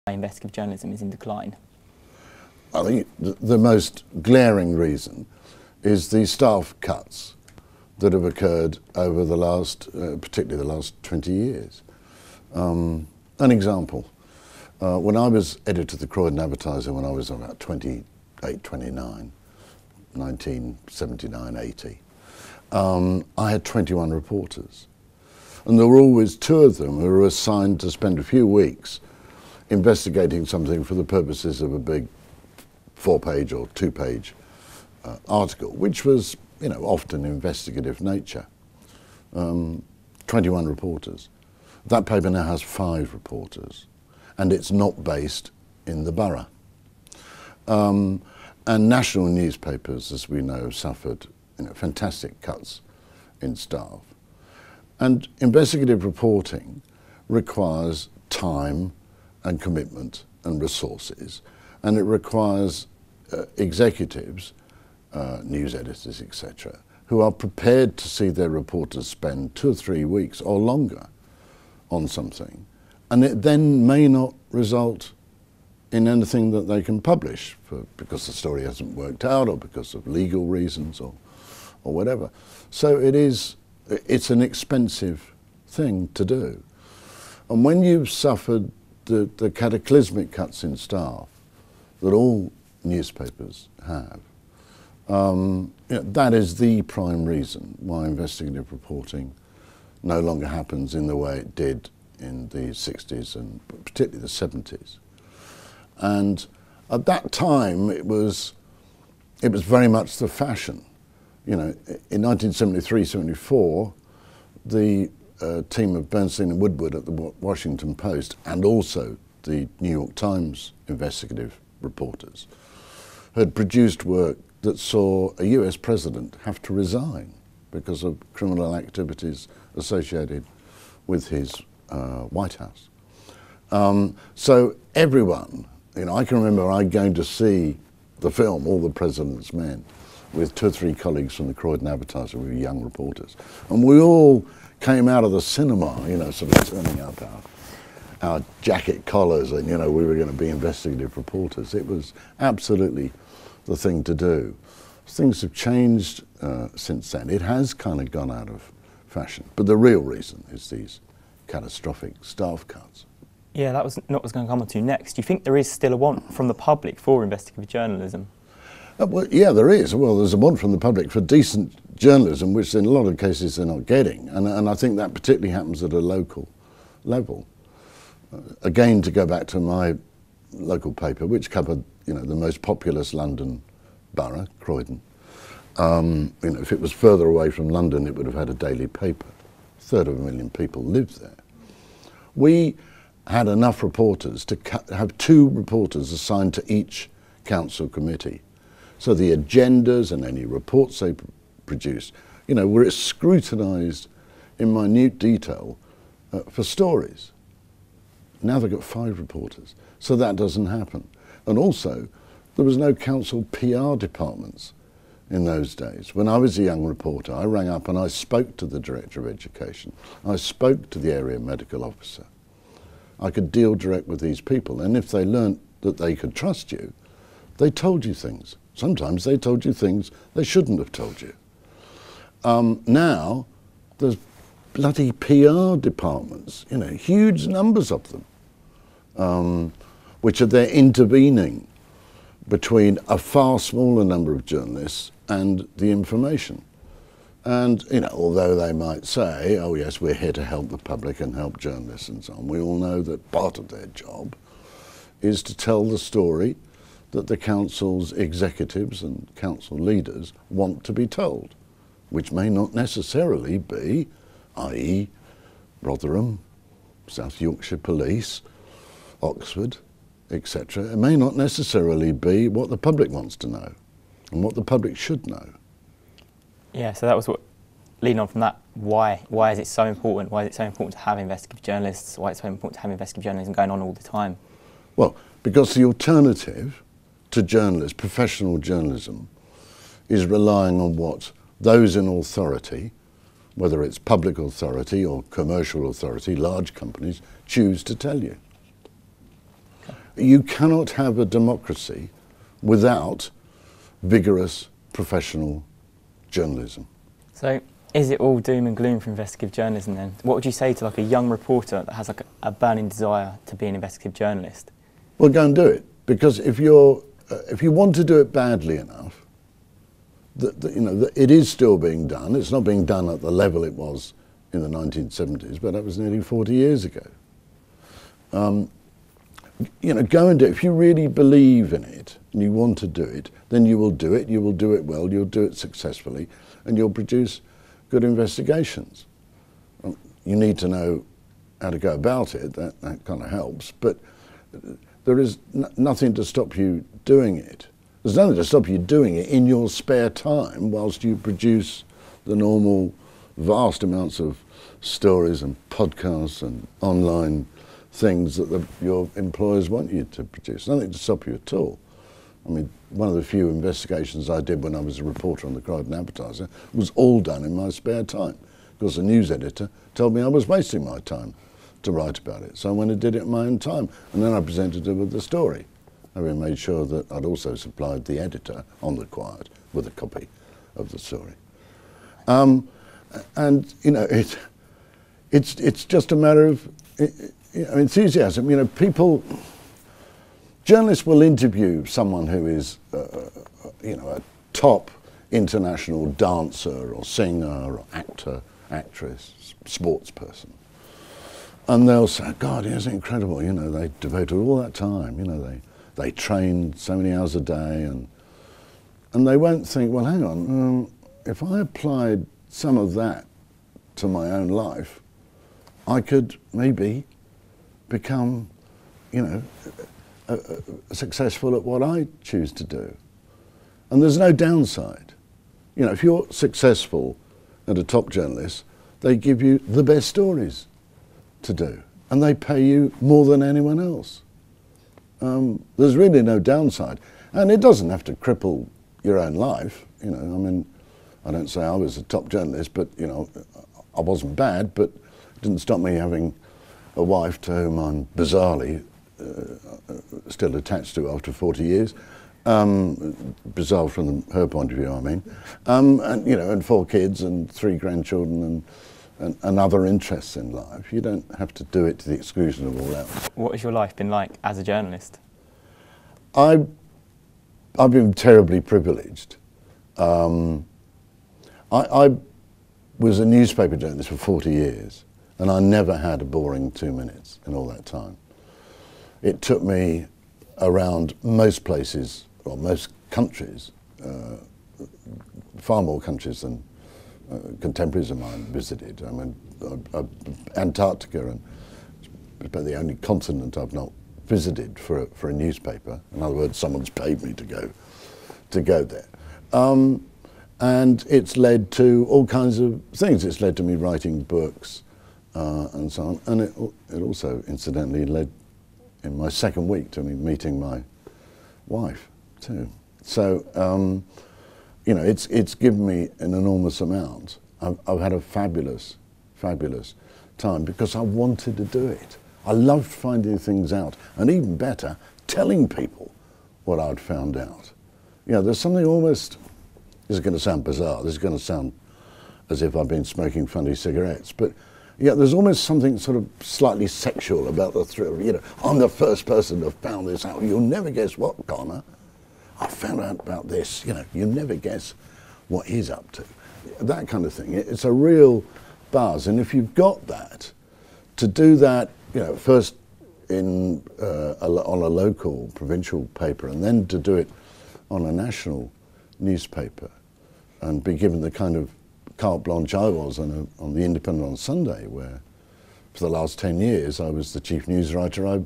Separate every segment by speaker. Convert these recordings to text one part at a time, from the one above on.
Speaker 1: investigative journalism is in decline?
Speaker 2: I think the most glaring reason is the staff cuts that have occurred over the last, particularly the last 20 years. An example, when I was editor of the Croydon Advertiser when I was about 28, 29, 1979, 80, I had 21 reporters. And there were always two of them who were assigned to spend a few weeks investigating something for the purposes of a big 4-page or 2-page article, which was, you know, often investigative nature. 21 reporters. That paper now has 5 reporters, and it's not based in the borough. And national newspapers, as we know, suffered, you know, fantastic cuts in staff. And investigative reporting requires time and commitment and resources, and it requires executives, news editors, etc., who are prepared to see their reporters spend 2 or 3 weeks or longer on something, and it then may not result in anything that they can publish because the story hasn't worked out or because of legal reasons or whatever. So it's an expensive thing to do. And when you've suffered the cataclysmic cuts in staff that all newspapers have, you know, that is the prime reason why investigative reporting no longer happens in the way it did in the 60s and particularly the 70s. And at that time it was very much the fashion. You know, in 1973-74, the team of Bernstein and Woodward at the Washington Post and also the New York Times investigative reporters had produced work that saw a US president have to resign because of criminal activities associated with his White House. So everyone, you know, I can remember going to see the film All the President's Men with 2 or 3 colleagues from the Croydon Advertiser who were young reporters. And we all came out of the cinema, you know, sort of turning up our jacket collars and, you know, we were going to be investigative reporters. It was absolutely the thing to do. Things have changed since then. It has kind of gone out of fashion. But the real reason is these catastrophic staff cuts.
Speaker 1: Yeah, that was not what I was going to come on to next. Do you think there is still a want from the public for investigative journalism?
Speaker 2: Well, yeah, there is. Well, there's a want from the public for decent journalism, which in a lot of cases they're not getting. And I think that particularly happens at a local level. Again, to go back to my local paper, which covered, you know, the most populous London borough, Croydon. You know, if it was further away from London, it would have had a daily paper. 250,000 people lived there. We had enough reporters to have 2 reporters assigned to each council committee. So the agendas and any reports they produced, you know, were scrutinised in minute detail for stories. Now they've got 5 reporters, so that doesn't happen. And also, there was no council PR departments in those days. When I was a young reporter, I rang up and I spoke to the Director of Education. I spoke to the area medical officer. I could deal direct with these people, and if they learnt that they could trust you, they told you things. Sometimes they told you things they shouldn't have told you. Now, there's bloody PR departments, you know, huge numbers of them, which are there intervening between a far smaller number of journalists and the information. And, you know, although they might say, oh yes, we're here to help the public and help journalists and so on, we all know that part of their job is to tell the story that the council's executives and council leaders want to be told, which may not necessarily be, i.e. Rotherham, South Yorkshire Police, Oxford, etc. It may not necessarily be what the public wants to know and what the public should know.
Speaker 1: Yeah, so that was what, leading on from that, why is it so important? Why is it so important to have investigative journalists? Why is it so important to have investigative journalism going on all the time?
Speaker 2: Well, because the alternative to journalists, professional journalism, is relying on what those in authority, whether it's public authority or commercial authority, large companies, choose to tell you.
Speaker 1: Okay.
Speaker 2: You cannot have a democracy without vigorous professional journalism.
Speaker 1: So is it all doom and gloom for investigative journalism then? What would you say to like a young reporter that has like a burning desire to be an investigative journalist?
Speaker 2: Well, go and do it, because if you want to do it badly enough, it is still being done. It's not being done at the level it was in the 1970s, but that was nearly 40 years ago. Go and do it. If you really believe in it and you want to do it, then you will do it. You will do it well. You'll do it successfully, and you'll produce good investigations. You need to know how to go about it. That kind of helps, but there is nothing to stop you doing it. There's nothing to stop you doing it in your spare time whilst you produce the normal vast amounts of stories and podcasts and online things that your employers want you to produce. Nothing to stop you at all. I mean, one of the few investigations I did when I was a reporter on the Croydon Advertiser was all done in my spare time, because the news editor told me I was wasting my time to write about it. So I went and did it in my own time, and then I presented her with the story. I made sure that I'd also supplied the editor on the quiet with a copy of the story. And it's just a matter of enthusiasm. Journalists will interview someone who is, a top international dancer or singer or actor, actress, sports person. And they'll say, God, it's incredible, they devoted all that time, they trained so many hours a day, and they won't think, well, hang on, if I applied some of that to my own life, I could maybe become, successful at what I choose to do. And there's no downside. If you're successful and a top journalist, they give you the best stories to do, and they pay you more than anyone else. There's really no downside, and it doesn't have to cripple your own life. I don't say I was a top journalist, but I wasn't bad, but it didn't stop me having a wife to whom I'm bizarrely still attached to after 40 years. Bizarre from her point of view, I mean. And 4 kids and 3 grandchildren and other interests in life. You don't have to do it to the exclusion of all else. What
Speaker 1: has your life been like as a journalist?
Speaker 2: I've been terribly privileged. I was a newspaper journalist for 40 years, and I never had a boring 2 minutes in all that time. It took me around most places, or most countries, far more countries than contemporaries of mine visited. I mean, Antarctica, and it's about the only continent I've not visited for a newspaper. In other words, someone's paid me to go there. And it's led to all kinds of things. It's led to me writing books and so on. And it also, incidentally, led in my second week to me meeting my wife too. So, it's given me an enormous amount. I've had a fabulous, fabulous time because I wanted to do it. I loved finding things out, and even better, telling people what I'd found out. There's something almost, this is going to sound bizarre, this is going to sound as if I've been smoking funny cigarettes, but there's almost something sort of slightly sexual about the thrill. I'm the first person to have found this out. You'll never guess what, Connor. I found out about this. You never guess what he's up to. That kind of thing. It's a real buzz, and if you've got that, to do that, first on a local provincial paper, and then to do it on a national newspaper, and be given the kind of carte blanche I was on the Independent on Sunday, where for the last 10 years I was the chief news writer.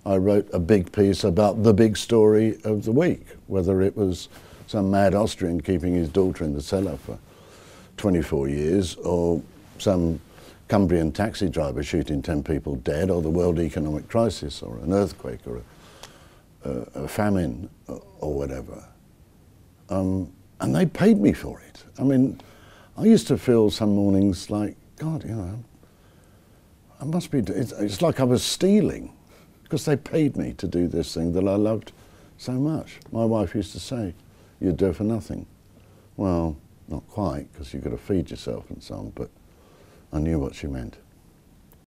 Speaker 2: I wrote a big piece about the big story of the week, whether it was some mad Austrian keeping his daughter in the cellar for 24 years, or some Cumbrian taxi driver shooting 10 people dead, or the world economic crisis, or an earthquake, or a famine, or whatever. And they paid me for it. I mean, I used to feel some mornings like, God, I must be, it's like I was stealing, because they paid me to do this thing that I loved so much. My wife used to say, "You'd do it for nothing." Well, not quite, because you've got to feed yourself and so on, but I knew what she meant.